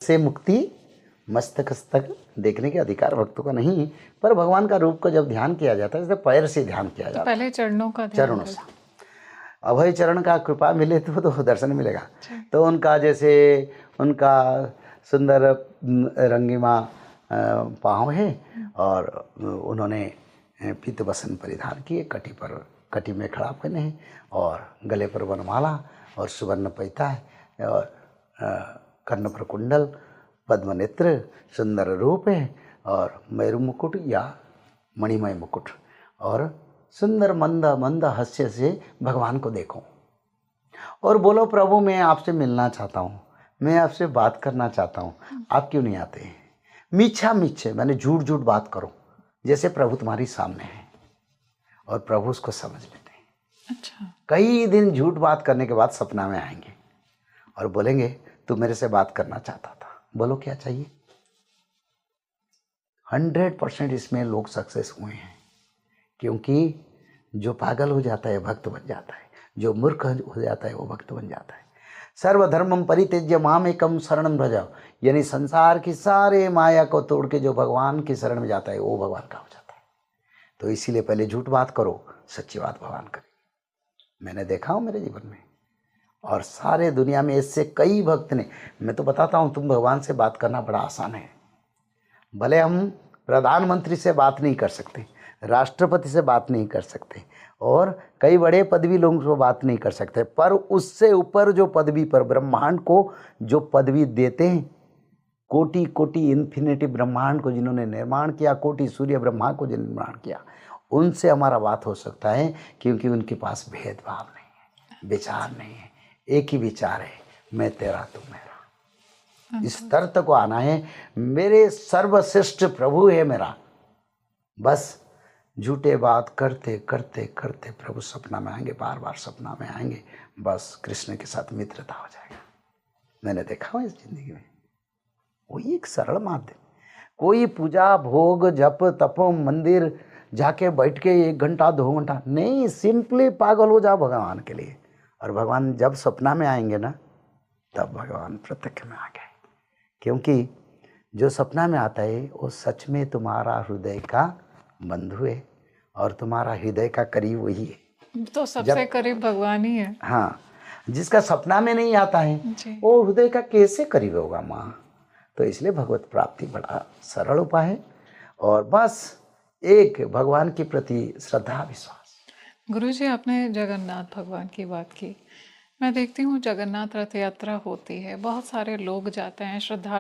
से मुक्ति मस्तक तक देखने के अधिकार भक्तों का नहीं, पर भगवान का रूप को जब ध्यान किया जाता है, जैसे पैर से ध्यान किया तो जाता है, पहले चरणों का ध्यान चरणों से अभय चरण का कृपा मिले तो दर्शन मिलेगा। जी। तो उनका जैसे उनका सुंदर रंगीमा पाँव है और उन्होंने पीत वसन परिधान किए, कटी में खड़ा पहने हैं और गले पर वनमाला और सुवर्ण पैता है और कर्ण पर कुंडल, पद्म नेत्र, सुंदर रूप है और मयूर मुकुट या मणिमय मुकुट और सुंदर मंद मंद हास्य से भगवान को देखो और बोलो प्रभु मैं आपसे मिलना चाहता हूँ, मैं आपसे बात करना चाहता हूँ, आप क्यों नहीं आते हैं? मीठा मीठे मैंने झूठ झूठ बात करो, जैसे प्रभु तुम्हारी सामने है और प्रभु उसको समझ लेते हैं। अच्छा। कई दिन झूठ बात करने के बाद सपना में आएंगे और बोलेंगे तू मेरे से बात करना चाहता था, बोलो क्या चाहिए। 100% इसमें लोग सक्सेस हुए हैं, क्योंकि जो पागल हो जाता है भक्त बन जाता है, जो मूर्ख हो जाता है वो भक्त बन जाता है। सर्वधर्मम परित्यज्य मामेकम शरणं भज, यानी संसार की सारे माया को तोड़ के जो भगवान की शरण में जाता है वो भगवान का हो जाता है। तो इसीलिए पहले झूठ बात करो, सच्ची बात भगवान करेंगे। मैंने देखा हूँ मेरे जीवन में, और सारे दुनिया में इससे कई भक्त ने, मैं तो बताता हूँ तुम भगवान से बात करना बड़ा आसान है। भले हम प्रधानमंत्री से बात नहीं कर सकते, राष्ट्रपति से बात नहीं कर सकते और कई बड़े पदवी लोगों से बात नहीं कर सकते, पर उससे ऊपर जो पदवी पर ब्रह्मांड को जो पदवी देते हैं, कोटि कोटि इन्फिनिटी ब्रह्मांड को जिन्होंने निर्माण किया, कोटि सूर्य ब्रह्मा को जिन्होंने निर्माण किया, उनसे हमारा बात हो सकता है, क्योंकि उनके पास भेदभाव नहीं है, विचार नहीं है, एक ही विचार है, मैं तेरा तू मेरा। इस स्तर तक को आना है, मेरे सर्वश्रेष्ठ प्रभु है मेरा। बस झूठे बात करते करते करते प्रभु सपना में आएंगे, बार बार सपना में आएंगे, बस कृष्ण के साथ मित्रता हो जाएगा। मैंने देखा हुआ इस जिंदगी में, वही एक सरल माध्यम। कोई पूजा भोग जप तप मंदिर जाके बैठ के 1 घंटा 2 घंटा नहीं, सिंपली पागल हो जाओ भगवान के लिए, और भगवान जब सपना में आएंगे ना, तब भगवान प्रत्यक्ष में आ गए। क्योंकि जो सपना में आता है वो सच में तुम्हारा हृदय का बंधु है और तुम्हारा हृदय का करीब वही है। तो सबसे करीब भगवान ही है। हाँ, जिसका सपना में नहीं आता है जी। वो हृदय का कैसे करीब होगा माँ। तो इसलिए भगवत प्राप्ति बड़ा सरल उपाय है, और बस एक भगवान के प्रति श्रद्धा विश्वास। गुरुजी, आपने जगन्नाथ भगवान की बात की। मैं देखती हूँ जगन्नाथ रथ यात्रा होती है, बहुत सारे लोग जाते हैं, श्रद्धा